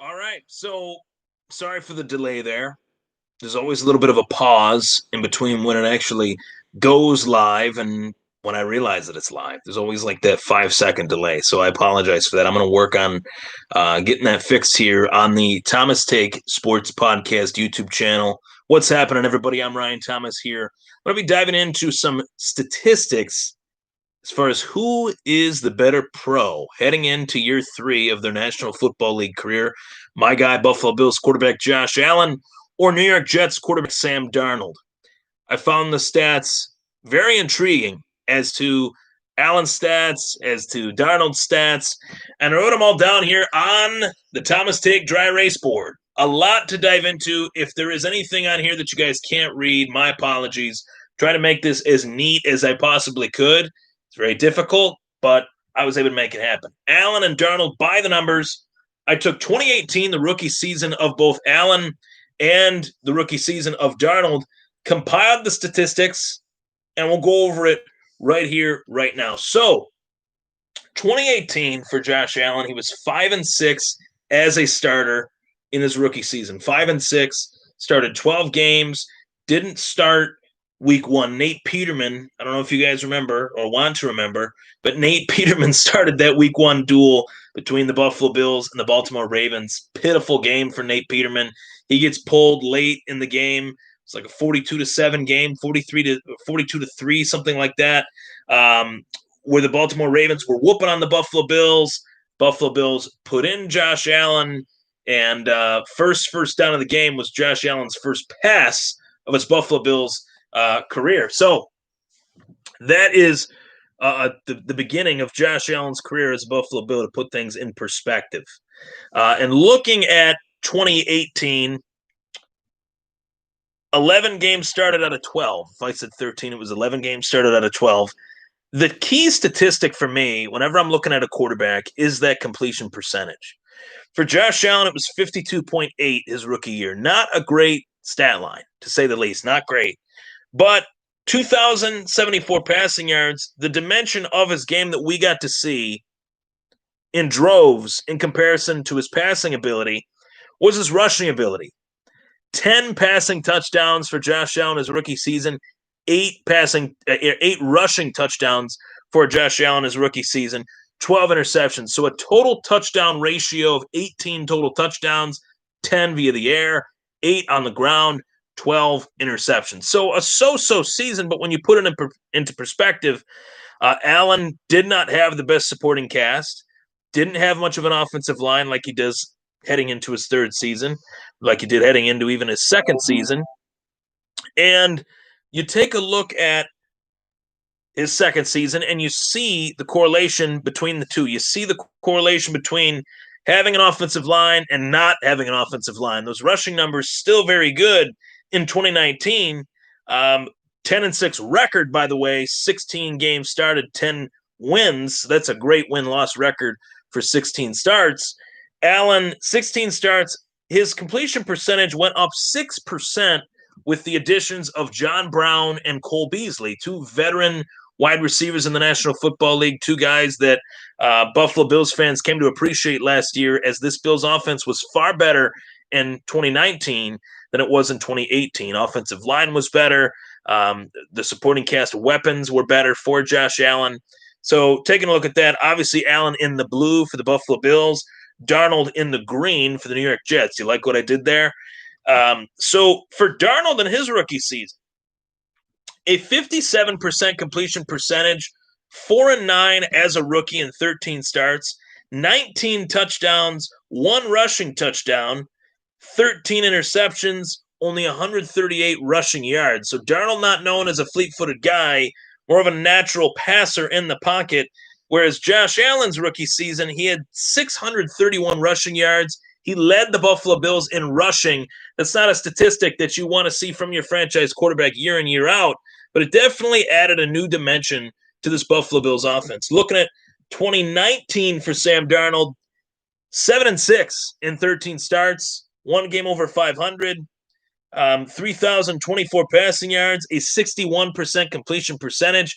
All right. So sorry for the delay there. There's always a little bit of a pause in between when it actually goes live and when I realize that it's live. There's always like that 5 second delay. So I apologize for that. I'm going to work on getting that fixed here on the Thomas Take Sports Podcast YouTube channel. What's happening, everybody? I'm Ryan Thomas here. I'm going to be diving into some statistics as far as who is the better pro heading into year three of their National Football League career. My guy, Buffalo Bills quarterback Josh Allen, or New York Jets quarterback Sam Darnold. I found the stats very intriguing as to Allen's stats, as to Darnold's stats, and I wrote them all down here on the Thomas Take Dry Erase board. A lot to dive into. If there is anything on here that you guys can't read, my apologies. Try to make this as neat as I possibly could. It's very difficult, but I was able to make it happen. Allen and Darnold by the numbers. I took 2018, the rookie season of both Allen and the rookie season of Darnold, compiled the statistics, and we'll go over it right here, right now. So, 2018 for Josh Allen, he was 5-6 as a starter in his rookie season. 5-6, started 12 games, didn't start week one. Nate Peterman, I don't know if you guys remember or want to remember, but Nate Peterman started that week one duel between the Buffalo Bills and the Baltimore Ravens. Pitiful game for Nate Peterman. He gets pulled late in the game. It's like a 42-7 game, 42-3, something like that. Where the Baltimore Ravens were whooping on the Buffalo Bills. Buffalo Bills put in Josh Allen, and first down of the game was Josh Allen's first pass of his Buffalo Bills career. So that is the beginning of Josh Allen's career as a Buffalo Bill, to put things in perspective. And looking at 2018, 11 games started out of 12. If I said 13, it was 11 games started out of 12. The key statistic for me, whenever I'm looking at a quarterback, is that completion percentage. For Josh Allen, it was 52.8 his rookie year. Not a great stat line, to say the least. Not great. But 2,074 passing yards, the dimension of his game that we got to see in droves in comparison to his passing ability was his rushing ability. 10 passing touchdowns for Josh Allen his rookie season, eight rushing touchdowns for Josh Allen his rookie season, 12 interceptions. So a total touchdown ratio of 18 total touchdowns, 10 via the air, 8 on the ground, 12 interceptions. So a so-so season, but when you put it into perspective, Allen did not have the best supporting cast, didn't have much of an offensive line like he does heading into his third season, like he did heading into even his second season. And you take a look at his second season and you see the correlation between the two. You see the correlation between having an offensive line and not having an offensive line. Those rushing numbers still very good in 2019. 10-6 record, by the way, 16 games started, 10 wins. That's a great win-loss record for 16 starts. Allen, 16 starts. His completion percentage went up 6% with the additions of John Brown and Cole Beasley, two veteran wide receivers in the National Football League, two guys that Buffalo Bills fans came to appreciate last year, as this Bills offense was far better in 2019 than it was in 2018. Offensive line was better. The supporting cast of weapons were better for Josh Allen. So taking a look at that, obviously Allen in the blue for the Buffalo Bills, Darnold in the green for the New York Jets. You like what I did there? So for Darnold in his rookie season, a 57% completion percentage, 4-9 as a rookie in 13 starts, 19 touchdowns, 1 rushing touchdown, 13 interceptions, only 138 rushing yards. So Darnold not known as a fleet-footed guy, more of a natural passer in the pocket, whereas Josh Allen's rookie season, he had 631 rushing yards. He led the Buffalo Bills in rushing. That's not a statistic that you want to see from your franchise quarterback year in, year out, but it definitely added a new dimension to this Buffalo Bills offense. Looking at 2019 for Sam Darnold, 7-6 in 13 starts, 1 game over 500, 3,024 passing yards, a 61% completion percentage.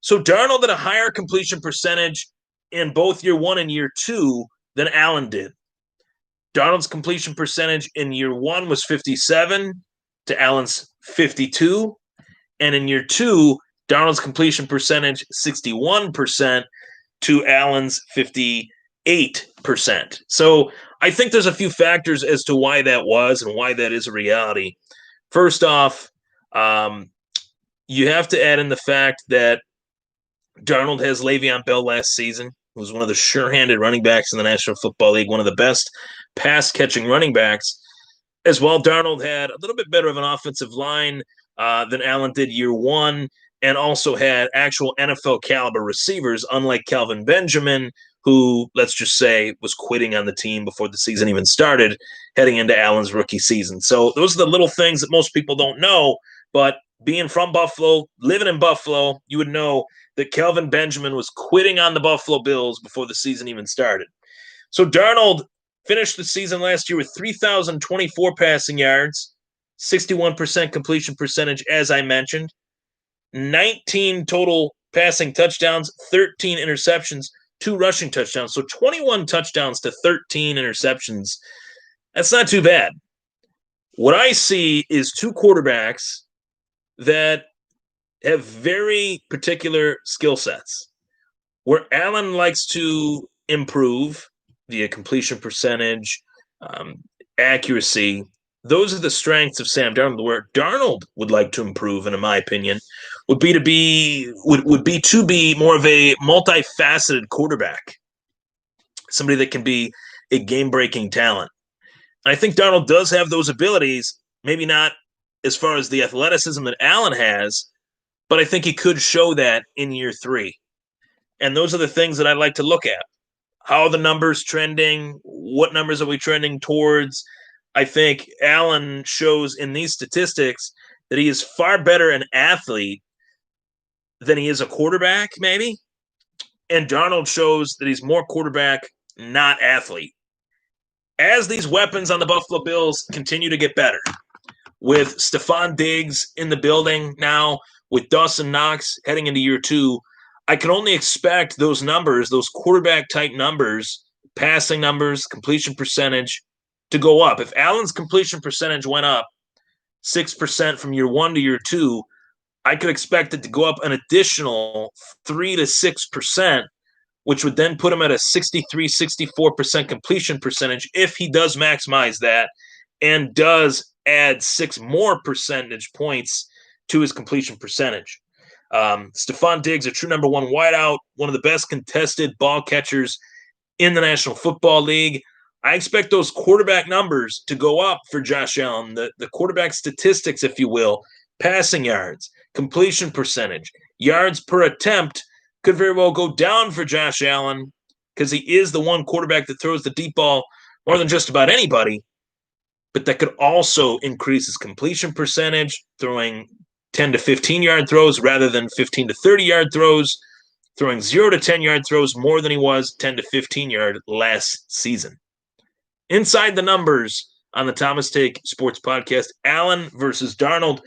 So Darnold had a higher completion percentage in both year one and year two than Allen did. Darnold's completion percentage in year one was 57 to Allen's 52. And in year two, Darnold's completion percentage 61% to Allen's 58%. So I think there's a few factors as to why that was and why that is a reality. First off, you have to add in the fact that Darnold has Le'Veon Bell last season, who was one of the sure-handed running backs in the National Football League, one of the best pass-catching running backs. As well, Darnold had a little bit better of an offensive line than Allen did year one, and also had actual NFL caliber receivers, unlike Kelvin Benjamin, who, let's just say, was quitting on the team before the season even started, heading into Allen's rookie season. So those are the little things that most people don't know, but being from Buffalo, living in Buffalo, you would know that Kelvin Benjamin was quitting on the Buffalo Bills before the season even started. So Darnold finished the season last year with 3,024 passing yards, 61% completion percentage, as I mentioned, 19 total passing touchdowns, 13 interceptions, 2 rushing touchdowns. So 21 touchdowns to 13 interceptions. That's not too bad. What I see is two quarterbacks that have very particular skill sets. Where Allen likes to improve via completion percentage, accuracy, those are the strengths of Sam Darnold. Where Darnold would like to improve, and in my opinion, would be to be more of a multifaceted quarterback, somebody that can be a game-breaking talent. And I think Darnold does have those abilities, maybe not as far as the athleticism that Allen has, but I think he could show that in year three. And those are the things that I like to look at. How are the numbers trending? What numbers are we trending towards? I think Allen shows in these statistics that he is far better an athlete than he is a quarterback, maybe. And Darnold shows that he's more quarterback, not athlete. As these weapons on the Buffalo Bills continue to get better, with Stephon Diggs in the building now, with Dawson Knox heading into year two, I can only expect those numbers, those quarterback type numbers, passing numbers, completion percentage, to go up. If Allen's completion percentage went up 6% from year one to year two, I could expect it to go up an additional 3 to 6%, which would then put him at a 63, 64% completion percentage if he does maximize that and does add 6 more percentage points to his completion percentage. Stephon Diggs, a true number one wideout, one of the best contested ball catchers in the National Football League. I expect those quarterback numbers to go up for Josh Allen, the quarterback statistics, if you will, passing yards, completion percentage, yards per attempt could very well go down for Josh Allen because he is the one quarterback that throws the deep ball more than just about anybody, but that could also increase his completion percentage, throwing 10 to 15-yard throws rather than 15 to 30-yard throws, throwing 0 to 10-yard throws more than he was 10 to 15-yard last season. Inside the numbers on the Thomas Take Sports Podcast, Allen versus Darnold.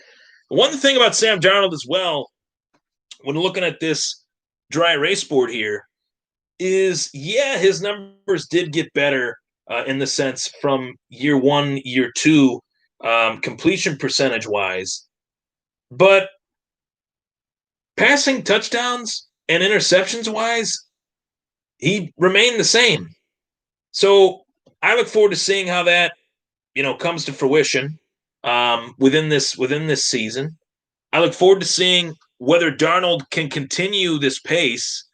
One thing about Sam Darnold as well, when looking at this dry erase board here, is, yeah, his numbers did get better in the sense from year one, year two, completion percentage-wise. But passing touchdowns and interceptions-wise, he remained the same. So I look forward to seeing how that, comes to fruition within this season. I look forward to seeing whether Darnold can continue this pace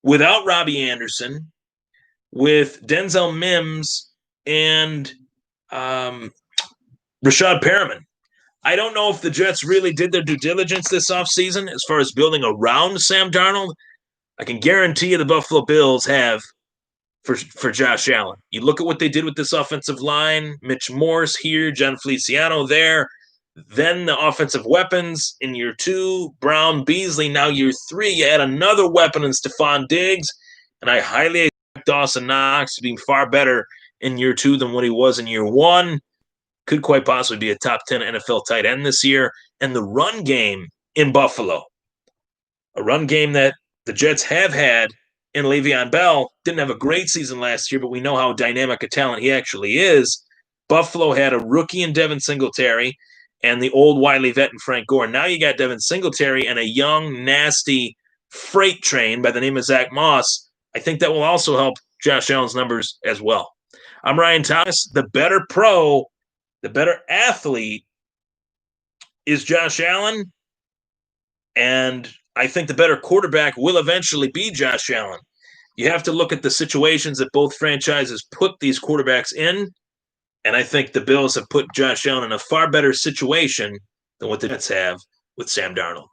without Robbie Anderson, with Denzel Mims and Rashad Perriman. I don't know if the Jets really did their due diligence this offseason as far as building around Sam Darnold. I can guarantee you the Buffalo Bills have for Josh Allen. You look at what they did with this offensive line, Mitch Morse here, John Feliciano there, then the offensive weapons in year two, Brown, Beasley, now year three, you add another weapon in Stephon Diggs, and I highly expect Dawson Knox being far better in year two than what he was in year one. Could quite possibly be a top 10 NFL tight end this year. And the run game in Buffalo, a run game that the Jets have had in Le'Veon Bell. Didn't have a great season last year, but we know how dynamic a talent he actually is. Buffalo had a rookie in Devin Singletary and the old wily vet in Frank Gore. Now you got Devin Singletary and a young, nasty freight train by the name of Zach Moss. I think that will also help Josh Allen's numbers as well. I'm Ryan Thomas. The better pro, the better athlete is Josh Allen. And I think the better quarterback will eventually be Josh Allen. You have to look at the situations that both franchises put these quarterbacks in. And I think the Bills have put Josh Allen in a far better situation than what the Jets have with Sam Darnold.